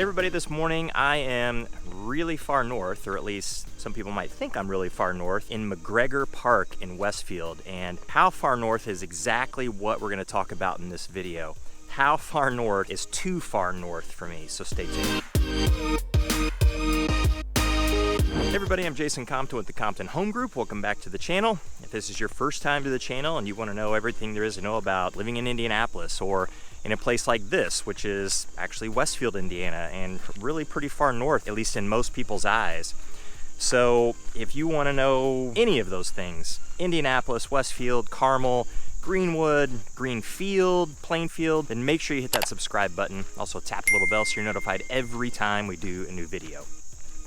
Hey everybody, this morning I am really far north, or at least some people might think I'm really far north, in McGregor Park in Westfield. And how far north is exactly what we're going to talk about in this video. How far north is too far north for me, so stay tuned. Hey everybody, I'm Jason Compton with the Compton Home Group. Welcome back to the channel. If this is your first time to the channel and you want to know everything there is to know about living in Indianapolis or in a place like this, which is actually Westfield, Indiana, and really pretty far north, at least in most people's eyes. So if you want to know any of those things, Indianapolis, Westfield, Carmel, Greenwood, Greenfield, Plainfield, then make sure you hit that subscribe button. Also tap the little bell so you're notified every time we do a new video.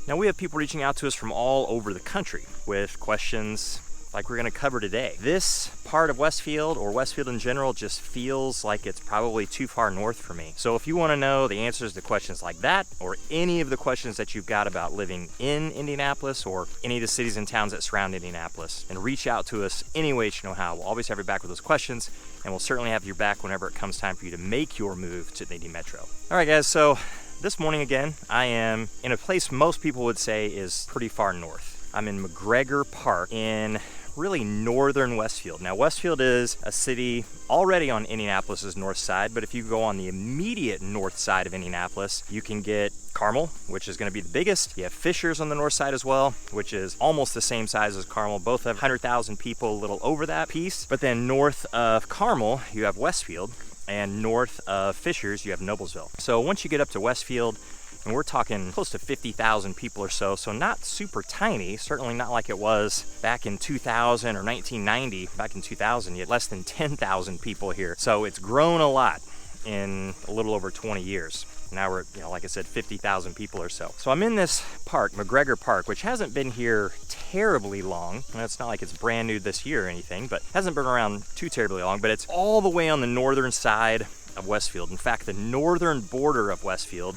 Now we have people reaching out to us from all over the country with questions like we're going to cover today. This part of Westfield, or Westfield in general, just feels like it's probably too far north for me. So if you want to know the answers to questions like that, or any of the questions that you've got about living in Indianapolis or any of the cities and towns that surround Indianapolis, and reach out to us any way that you know how. We'll always have your back with those questions, and we'll certainly have your back whenever it comes time for you to make your move to the Indy Metro. All right guys, so this morning again, I am in a place most people would say is pretty far north. I'm in McGregor Park in really northern Westfield. Now Westfield is a city already on Indianapolis's north side, but if you go on the immediate north side of Indianapolis, you can get Carmel, which is going to be the biggest. You have Fishers on the north side as well, which is almost the same size as Carmel. Both have 100,000 people, a little over that piece. But then north of Carmel, you have Westfield, and north of Fishers, you have Noblesville. So once you get up to Westfield, and we're talking close to 50,000 people or so not super tiny, certainly not like it was back in 2000 or 1990. Back in 2000, you had less than 10,000 people here. So it's grown a lot in a little over 20 years. Now we're, like I said, 50,000 people or so. So I'm in this park, McGregor Park, which hasn't been here terribly long. And it's not like it's brand new this year or anything, but hasn't been around too terribly long, but it's all the way on the northern side of Westfield. In fact, the northern border of Westfield,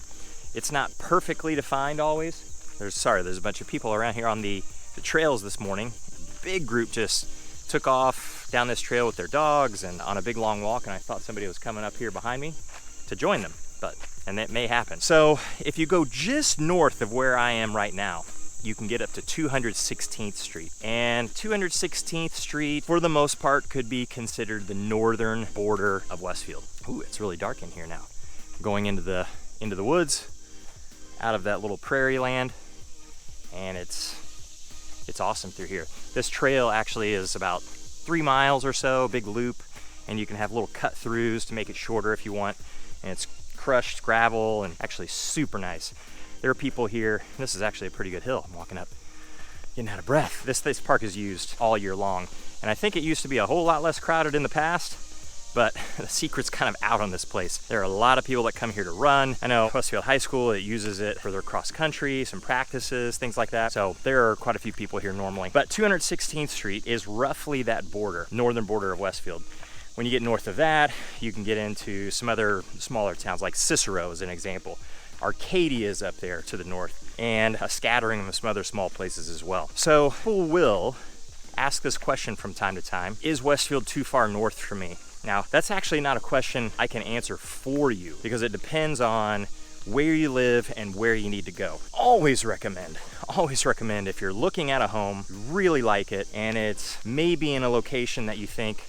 it's not perfectly defined always. There's a bunch of people around here on the trails this morning. A big group just took off down this trail with their dogs and on a big long walk, and I thought somebody was coming up here behind me to join them, and that may happen. So if you go just north of where I am right now, you can get up to 216th Street. And 216th Street, for the most part, could be considered the northern border of Westfield. Ooh, it's really dark in here now. Going into the woods, out of that little prairie land, and it's awesome through here. This trail actually is about 3 miles or so, big loop, and you can have little cut throughs to make it shorter if you want, and it's crushed gravel and actually super nice. There are people here. This is actually a pretty good hill. I'm walking up getting out of breath. This park is used all year long, and I think it used to be a whole lot less crowded in the past, but the secret's kind of out on this place. There are a lot of people that come here to run. I know Westfield High School, it uses it for their cross country, some practices, things like that. So there are quite a few people here normally. But 216th Street is roughly that border, northern border of Westfield. When you get north of that, you can get into some other smaller towns like Cicero as an example. Arcadia is up there to the north, and a scattering of some other small places as well. So people will ask this question from time to time: is Westfield too far north for me? Now, that's actually not a question I can answer for you, because it depends on where you live and where you need to go. Always recommend if you're looking at a home, you really like it, and it's maybe in a location that you think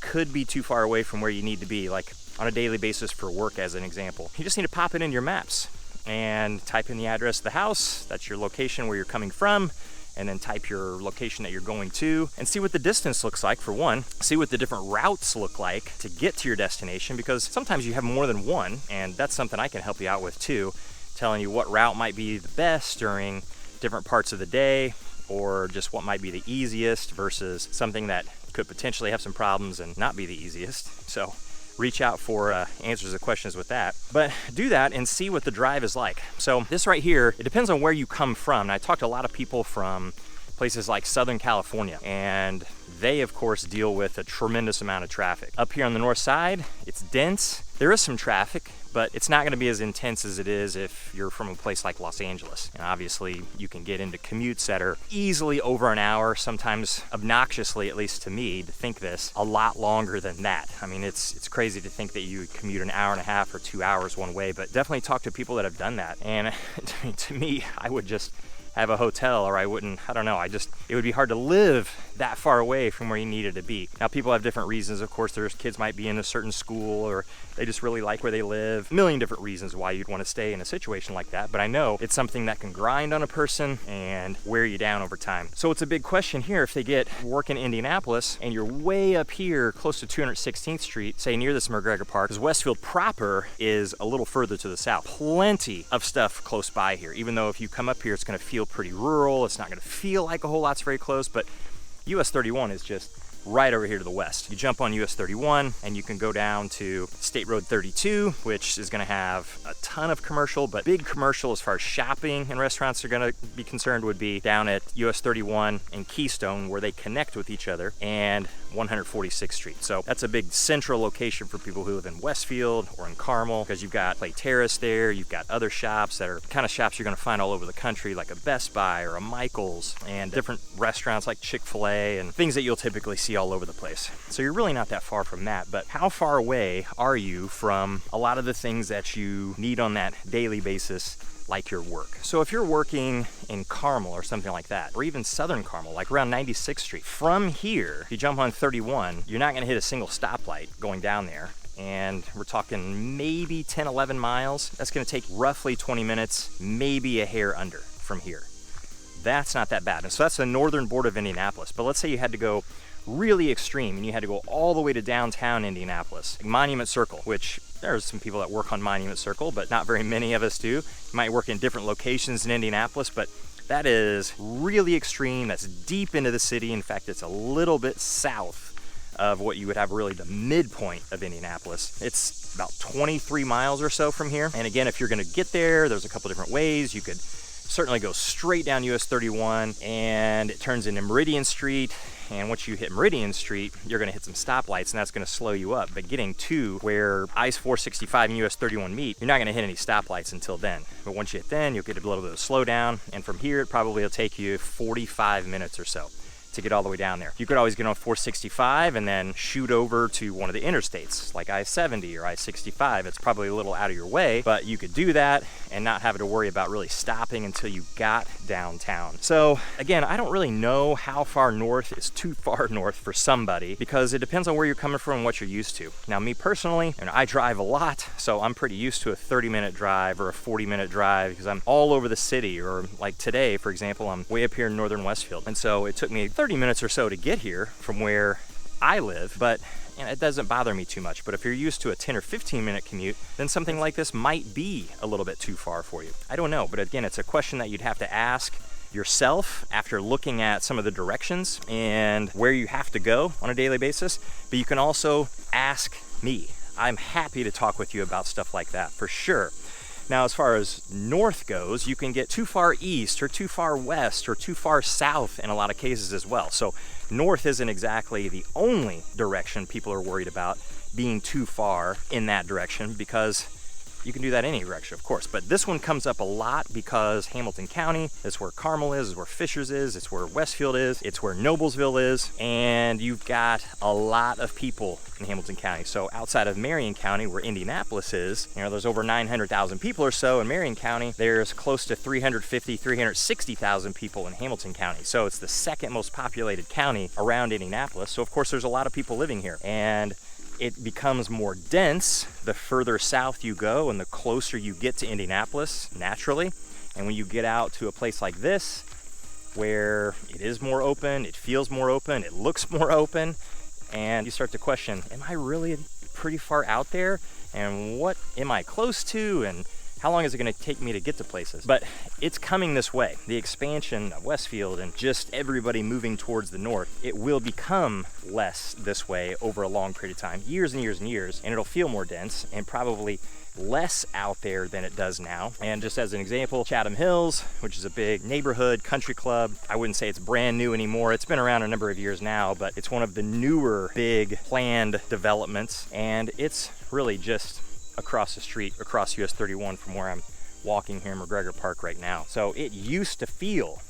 could be too far away from where you need to be, like on a daily basis for work as an example. You just need to pop it in your maps and type in the address of the house. That's your location where you're coming from, and then type your location that you're going to, and see what the distance looks like for one. See what the different routes look like to get to your destination, because sometimes you have more than one, and that's something I can help you out with too, telling you what route might be the best during different parts of the day, or just what might be the easiest versus something that could potentially have some problems and not be the easiest. So reach out for answers to questions with that. But do that and see what the drive is like. So this right here, it depends on where you come from. And I talked to a lot of people from places like Southern California, and they of course deal with a tremendous amount of traffic. Up here on the north side, it's dense. There is some traffic, but it's not going to be as intense as it is if you're from a place like Los Angeles. And obviously you can get into commutes that are easily over an hour, sometimes obnoxiously, at least to me, to think this, a lot longer than that. I mean, it's crazy to think that you would commute an hour and a half or 2 hours one way, but definitely talk to people that have done that. And to me, I would just have a hotel, or I don't know, it would be hard to live that far away from where you needed to be. Now, people have different reasons. Of course, there's kids might be in a certain school, or they just really like where they live. A million different reasons why you'd want to stay in a situation like that, but I know it's something that can grind on a person and wear you down over time. So it's a big question here. If they get work in Indianapolis and you're way up here close to 216th Street, say near this McGregor Park, because Westfield proper is a little further to the south. Plenty of stuff close by here, even though if you come up here, it's going to feel pretty rural. It's not going to feel like a whole lot's very close, but US 31 is just right over here to the west. You jump on US 31 and you can go down to State Road 32, which is going to have a ton of commercial, but big commercial as far as shopping and restaurants are going to be concerned would be down at US 31 and Keystone, where they connect with each other, and 146th Street. So that's a big central location for people who live in Westfield or in Carmel, because you've got Clay Terrace there, you've got other shops that are kind of shops you're going to find all over the country, like a Best Buy or a Michael's, and different restaurants like Chick-fil-A and things that you'll typically see all over the place. So you're really not that far from that, but how far away are you from a lot of the things that you need on that daily basis, like your work? So if you're working in Carmel or something like that, or even Southern Carmel, like around 96th Street, from here, if you jump on 31, you're not gonna hit a single stoplight going down there. And we're talking maybe 10, 11 miles. That's gonna take roughly 20 minutes, maybe a hair under from here. That's not that bad. And so that's the northern border of Indianapolis. But let's say you had to go really extreme and you had to go all the way to downtown Indianapolis, like Monument Circle, which there's some people that work on Monument Circle, but not very many of us do. You might work in different locations in Indianapolis, but that is really extreme. That's deep into the city. In fact, it's a little bit south of what you would have really the midpoint of Indianapolis. It's about 23 miles or so from here. And again, if you're gonna get there, there's a couple different ways. You could certainly go straight down US 31 and it turns into Meridian Street. And once you hit Meridian Street, you're gonna hit some stoplights and that's gonna slow you up. But getting to where I-465 and US 31 meet, you're not gonna hit any stoplights until then. But once you hit then, you'll get a little bit of slowdown. And from here, it probably will take you 45 minutes or so to get all the way down there. You could always get on 465 and then shoot over to one of the interstates, like I-70 or I-65. It's probably a little out of your way, but you could do that and not have to worry about really stopping until you got downtown. So again, I don't really know how far north is too far north for somebody, because it depends on where you're coming from and what you're used to. Now, me personally, and I drive a lot, so I'm pretty used to a 30-minute drive or a 40-minute drive because I'm all over the city. Or like today, for example, I'm way up here in northern Westfield. And so it took me 30 minutes or so to get here from where I live, but it doesn't bother me too much. But if you're used to a 10 or 15 minute commute, then something like this might be a little bit too far for you. I don't know, but again, it's a question that you'd have to ask yourself after looking at some of the directions and where you have to go on a daily basis. But you can also ask me. I'm happy to talk with you about stuff like that for sure. Now, as far as north goes, you can get too far east or too far west or too far south in a lot of cases as well. So north isn't exactly the only direction people are worried about being too far in that direction, because you can do that any direction, of course. But this one comes up a lot because Hamilton County is where Carmel is where Fishers is, it's where Westfield is, it's where Noblesville is, and you've got a lot of people in Hamilton County. So outside of Marion County, where Indianapolis is, there's over 900,000 people or so in Marion County. There's close to 350, 360,000 people in Hamilton County. So it's the second most populated county around Indianapolis. So of course there's a lot of people living here. And it becomes more dense the further south you go and the closer you get to Indianapolis, naturally. And when you get out to a place like this, where it is more open, it feels more open, it looks more open, and you start to question, am I really pretty far out there? And what am I close to? And how long is it going to take me to get to places? But it's coming this way. The expansion of Westfield and just everybody moving towards the north, it will become less this way over a long period of time, years and years and years, and it'll feel more dense and probably less out there than it does now. And just as an example, Chatham Hills, which is a big neighborhood country club, I wouldn't say it's brand new anymore. It's been around a number of years now, but it's one of the newer big planned developments, and it's really just across the street, across US 31 from where I'm walking here in McGregor Park right now. So it used to feel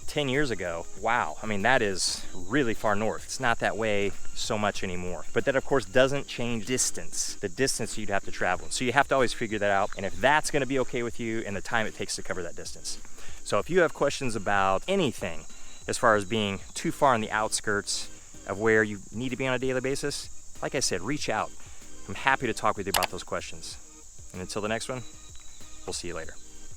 10 years ago, wow, I mean, that is really far north. It's not that way so much anymore. But that of course doesn't change distance, the distance you'd have to travel. So you have to always figure that out, and if that's gonna be okay with you and the time it takes to cover that distance. So if you have questions about anything as far as being too far on the outskirts of where you need to be on a daily basis, like I said, reach out. I'm happy to talk with you about those questions. And until the next one, we'll see you later.